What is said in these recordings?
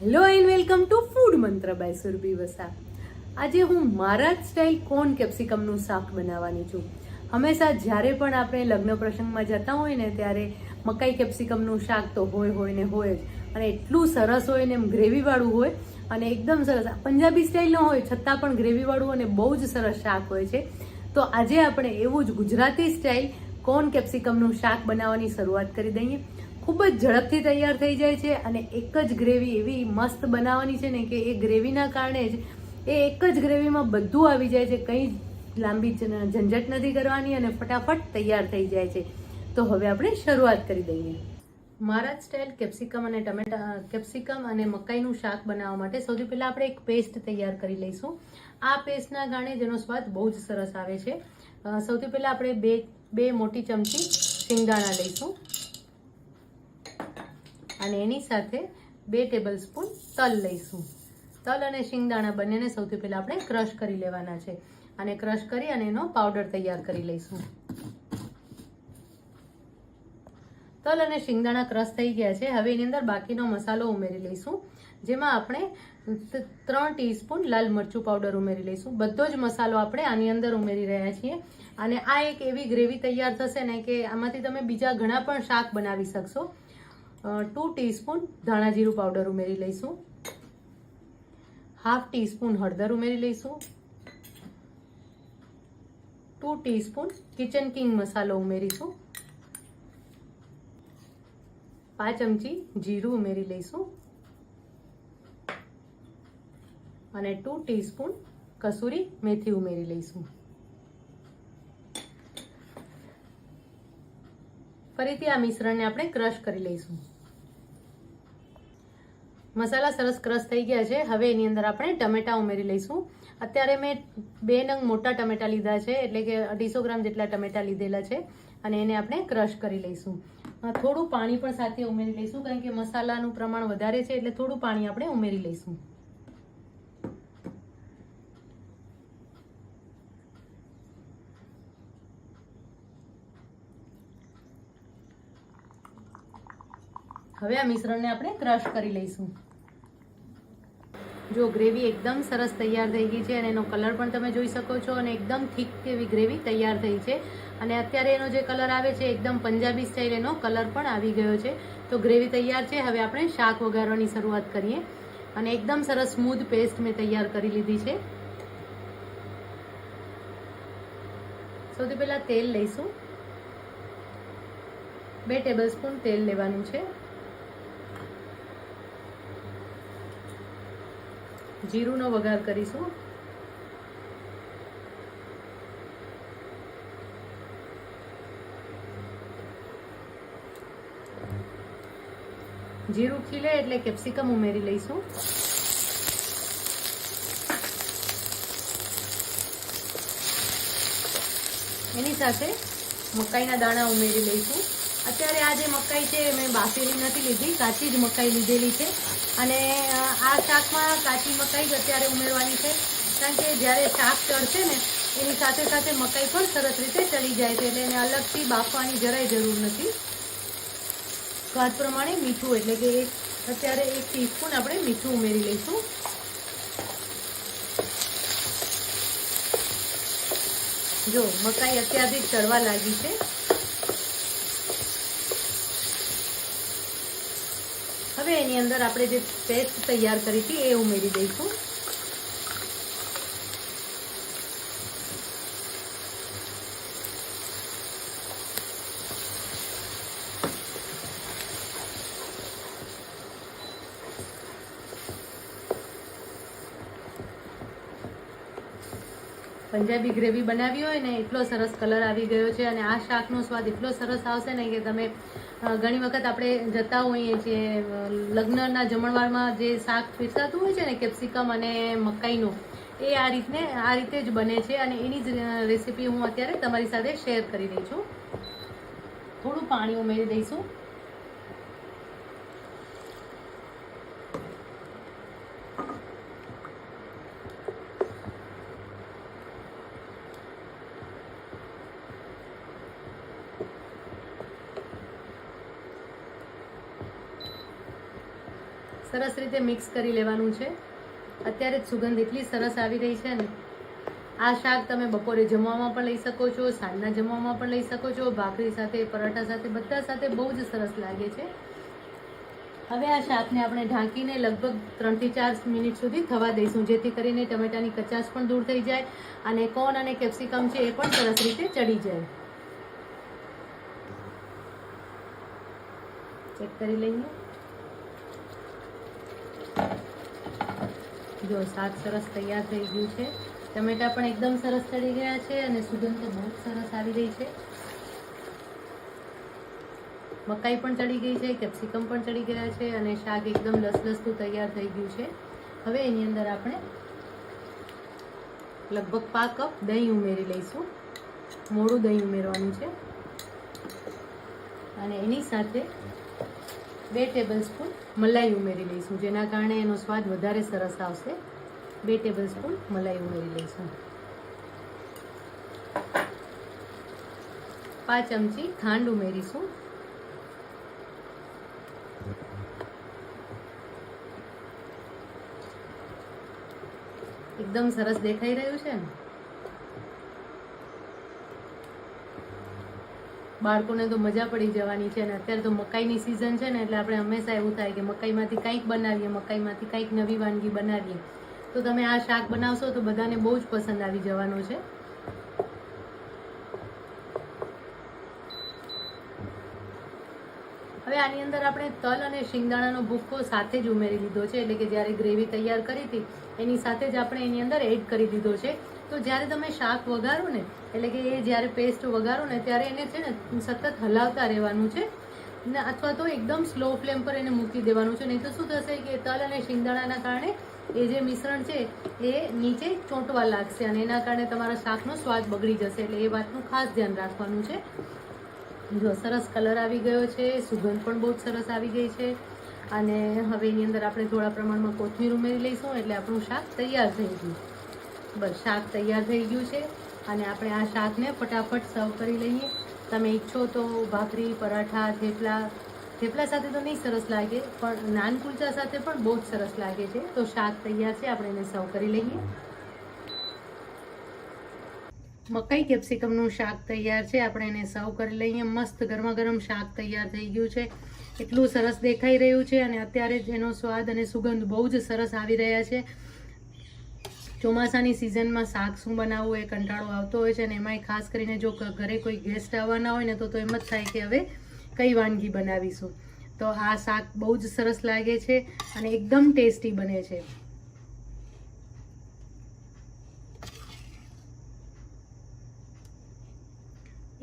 Hello and welcome to food મંત્ર by Surabhi Vasa. આજે હું મારા જ સ્ટાઇલ કોર્ન કેપ્સિકમનું શાક બનાવવાની છું. હંમેશા જ્યારે પણ આપણે લગ્ન પ્રસંગમાં જતા હોય ને ત્યારે મકાઈ કેપ્સિકમનું શાક તો હોય ને હોય જ, અને એટલું સરસ હોય ને એમ ગ્રેવીવાળું હોય અને એકદમ સરસ પંજાબી સ્ટાઇલનો હોય છતાં પણ ગ્રેવીવાળું અને બહુ જ સરસ શાક હોય છે. તો આજે આપણે એવું જ ગુજરાતી સ્ટાઇલ કોર્ન કેપ્સિકમનું શાક બનાવવાની શરૂઆત કરી દઈએ. ખૂબ જ ઝડપથી તૈયાર થઈ જાય છે અને એક જ ગ્રેવી એવી મસ્ત બનાવવાની છે ને કે એ ગ્રેવીના કારણે જ એ એક જ ગ્રેવીમાં બધું આવી જાય છે. કંઈ લાંબી ઝંઝટ નથી કરવાની અને ફટાફટ તૈયાર થઈ જાય છે. તો હવે આપણે શરૂઆત કરી દઈએ. મારા જ સ્ટાઇલ કેપ્સિકમ અને મકાઈનું શાક બનાવવા માટે સૌથી પહેલાં આપણે એક પેસ્ટ તૈયાર કરી લઈશું. આ પેસ્ટના કારણે જેનો સ્વાદ બહુ જ સરસ આવે છે. સૌથી પહેલાં આપણે બે મોટી ચમચી શિંગદાણા લઈશું અને એની સાથે 2 ટેબલ સ્પૂન તલ લઈશું. તલ અને શિંગદાણા બંનેને સૌથી પહેલાં આપણે ક્રશ કરી લેવાના છે અને ક્રશ કરી અને એનો પાવડર તૈયાર કરી લઈશું. તલ અને શિંગદાણા ક્રશ થઈ ગયા છે. હવે એની અંદર બાકીનો મસાલો ઉમેરી લઈશું, જેમાં આપણે 3 ટીસ્પૂન લાલ મરચું પાવડર ઉમેરી લઈશું. બધો જ મસાલો આપણે આની અંદર ઉમેરી રહ્યા છીએ અને આ એક એવી ગ્રેવી તૈયાર થશે ને કે આમાંથી તમે બીજા ઘણા પણ શાક બનાવી શકશો. 2 ટીસ્પૂન ધાણા જીરું પાવડર ઉમેરી લઈશું, હાફ ટીસ્પૂન હળદર ઉમેરી લઈશું, 2 ટીસ્પૂન કિચન કિંગ મસાલો ઉમેરીશું, 5 ચમચી જીરું ઉમેરી લઈશું અને 2 ટીસ્પૂન કસૂરી મેથી ઉમેરી લઈશું. ફરીથી આ મિશ્રણને આપણે ક્રશ કરી લઈશું. મસાલા સરસ ક્રશ થઈ ગયા છે. હવે એની અંદર આપણે ટમેટા ઉમેરી લઈશું. અત્યારે મેં 2 નંગ મોટા ટમેટા લીધા છે, એટલે કે 250 ગ્રામ જેટલા ટમેટા લીધેલા છે અને એને આપણે ક્રશ કરી લઈશું. થોડું પાણી પણ સાથે ઉમેરી લઈશું, કારણ કે મસાલાનું પ્રમાણ વધારે છે એટલે થોડું પાણી આપણે ઉમેરી લઈશું. હવે આ મિશ્રણને આપણે ક્રશ કરી લઈશું. જો ગ્રેવી એકદમ સરસ તૈયાર થઈ ગઈ છે અને એનો કલર પણ તમે જોઈ શકો છો અને એકદમ થીક એવી ગ્રેવી તૈયાર થઈ છે અને અત્યારે એનો જે કલર આવે છે એકદમ પંજાબી સ્ટાઇલ એનો કલર પણ આવી ગયો છે. તો ગ્રેવી તૈયાર છે. હવે આપણે શાક વઘારવાની શરૂઆત કરીએ અને એકદમ સરસ સ્મૂધ પેસ્ટ મેં તૈયાર કરી લીધી છે. સૌથી પહેલા તેલ લઈશું. 2 ટેબલ સ્પૂન તેલ લેવાનું છે. જીરુંનો વઘાર કરીશું. જીરું ખીલે એટલે કેપ્સિકમ ઉમેરી લઈશું. એની સાથે મકાઈના દાણા ઉમેરી લઈશું. અત્યારે આ જે મકાઈ છે મેં બાફેલી નથી લીધી, કાચી જ મકાઈ લીધેલી છે અને આ શાકમાં કાચી મકાઈ જ અત્યારે ઉમેરવાની છે, કારણ કે જ્યારે શાક ચડશે ને એની સાથે સાથે મકાઈ પણ સરસ રીતે ચડી જાય છે, એટલે એને અલગથી બાફવાની જરાય જરૂર નથી. સ્વાદ પ્રમાણે મીઠું, એટલે કે અત્યારે 1 ટીસ્પૂન આપણે મીઠું ઉમેરી લઈશું. જો મકાઈ અત્યારથી ચડવા લાગી છે. હવે એની અંદર આપણે જે પેસ્ટ તૈયાર કરી હતી એ ઉમેરી દઈશું. પંજાબી ગ્રેવી બનાવી હોય ને એટલો સરસ કલર આવી ગયો છે અને આ શાકનો સ્વાદ એટલો સરસ આવશે ને કે તમે ઘણી વખત આપણે જતા હોઈએ છીએ લગ્નના જમણવારમાં જે શાક પીરસાતું હોય છે ને કેપ્સિકમ અને મકાઈનું, એ આ રીતે જ બને છે અને એની જ રેસીપી હું અત્યારે તમારી સાથે શેર કરી રહી છું. થોડું પાણી ઉમેરી દઈશું. સરસ રીતે મિક્સ કરી લેવાનું છે. અત્યારે જ સુગંધ એટલી સરસ આવી રહી છે ને. આ શાક તમે બપોરે જમવામાં પણ લઈ શકો છો, સાંજના જમવામાં પણ લઈ શકો છો, ભાખરી સાથે, પરાઠા સાથે, બધા સાથે બહુ જ સરસ લાગે છે. હવે આ શાકને આપણે ઢાંકીને લગભગ 3 થી 4 મિનિટ સુધી થવા દઈશું, જેથી કરીને ટમેટાની કચાશ પણ દૂર થઈ જાય અને કોર્ન અને કેપ્સિકમ છે એ પણ સરસ રીતે ચડી જાય. ચેક કરી લઈએ. જો શાક સરસ તૈયાર થઈ ગયું છે. ટમેટા પણ એકદમ સરસ ચડી ગયા છે અને સુગંધ તો બહુ સરસ આવી રહી છે. મકાઈ પણ ચડી ગઈ છે, કેપ્સિકમ પણ ચડી ગયા છે અને શાક એકદમ લસલસતું તૈયાર થઈ ગયું છે. હવે એની અંદર આપણે લગભગ 5 કપ દહીં ઉમેરી લઈશું. મોડું દહીં ઉમેરવાનું છે અને એની સાથે 2 ટેબલસ્પૂન મલાઈ ઉમેરી લઈશું, જેના કારણે એનો સ્વાદ વધારે સરસ આવશે. 2 ટેબલસ્પૂન મલાઈ ઉમેરી લઈશું. 5 ચમચી ખાંડ ઉમેરીશું. એકદમ સરસ દેખાઈ રહ્યું છે ને. બાળકોને તો મજા પડી જવાની છે અને અત્યારે તો મકાઈની સિઝન છે ને, એટલે આપણે હંમેશા એવું થાય કે મકાઈમાંથી કંઈક બનાવીએ, મકાઈમાંથી કંઈક નવી વાનગી બનાવીએ. તો તમે આ શાક બનાવશો તો બધાને બહુ જ પસંદ આવી જવાનું છે. હવે આની અંદર આપણે તલ અને શિંગદાણાનો ભૂક્કો સાથે જ ઉમેરી લીધો છે, એટલે કે જ્યારે ગ્રેવી તૈયાર કરી હતી એની સાથે જ આપણે એની અંદર એડ કરી દીધો છે. તો જ્યારે તમે શાક વઘારો ને, એટલે કે એ જ્યારે પેસ્ટ વઘારો ને, ત્યારે એને છે ને સતત હલાવતા રહેવાનું છે ને, અથવા તો એકદમ સ્લો ફ્લેમ પર એને મૂકી દેવાનું છે. નહીં તો શું થશે કે તલ અને શિંગદાણાના કારણે એ જે મિશ્રણ છે એ નીચે ચોંટવા લાગશે અને એના કારણે તમારા શાકનો સ્વાદ બગડી જશે. એટલે એ વાતનું ખાસ ધ્યાન રાખવાનું છે. જો સરસ કલર આવી ગયો છે, સુગંધ પણ બહુ સરસ આવી ગઈ છે અને હવે એની અંદર આપણે થોડા પ્રમાણમાં કોથમીર ઉમેરી લઈશું, એટલે આપણું શાક તૈયાર થઈ ગયું. બસ શાક તૈયાર થઈ ગયું છે અને આપણે આ શાકને ફટાફટ સર્વ કરી લઈએ. તમે ઈચ્છો તો ભાખરી, પરાઠા, થેપલા સાથે તો નહીં સરસ લાગે, પણ નાન કુલચા સાથે પણ બહુ જ સરસ લાગે છે. તો શાક તૈયાર છે, આપણે એને સર્વ કરી લઈએ. મકાઈ કેપ્સિકમનું શાક તૈયાર છે, આપણે એને સર્વ કરી લઈએ. મસ્ત ગરમા ગરમ શાક તૈયાર થઈ ગયું છે. એટલું સરસ દેખાઈ રહ્યું છે અને અત્યારે જ એનો સ્વાદ અને સુગંધ બહુ જ સરસ આવી રહ્યા છે. ચોમાસાની સિઝનમાં શાક શું બનાવવું એ કંટાળો આવતો હોય છે અને એમાંય ખાસ કરીને જો ઘરે કોઈ ગેસ્ટ આવવાના હોય ને, તો એમ જ થાય કે હવે કઈ વાનગી બનાવીશું. તો આ શાક બહુ જ સરસ લાગે છે અને એકદમ ટેસ્ટી બને છે.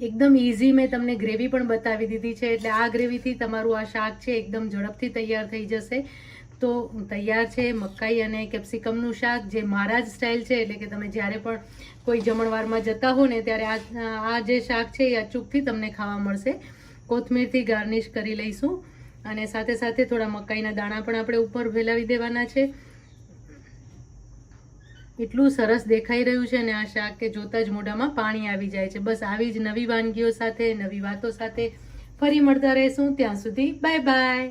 એકદમ ઇઝી મેં તમને ગ્રેવી પણ બતાવી દીધી છે, એટલે આ ગ્રેવીથી તમારું આ શાક છે એકદમ ઝડપથી તૈયાર થઈ જશે. તો તૈયાર છે મકાઈ અને કેપ્સિકમનું શાક, જે મારા જ સ્ટાઇલ છે. એટલે કે તમે જ્યારે પણ કોઈ જમણવારમાં જતા હો ને, ત્યારે આ જે શાક છે એ અચૂકથી તમને ખાવા મળશે. કોથમીરથી ગાર્નિશ કરી લઈશું અને સાથે સાથે થોડા મકાઈના દાણા પણ આપણે ઉપર ફેલાવી દેવાના છે. એટલું સરસ દેખાઈ રહ્યું છે ને આ શાક કે જોતા જ મોઢામાં પાણી આવી જાય છે. બસ આવી જ નવી વાનગીઓ સાથે, નવી વાતો સાથે ફરી મળતા રહેશું. ત્યાં સુધી બાય બાય.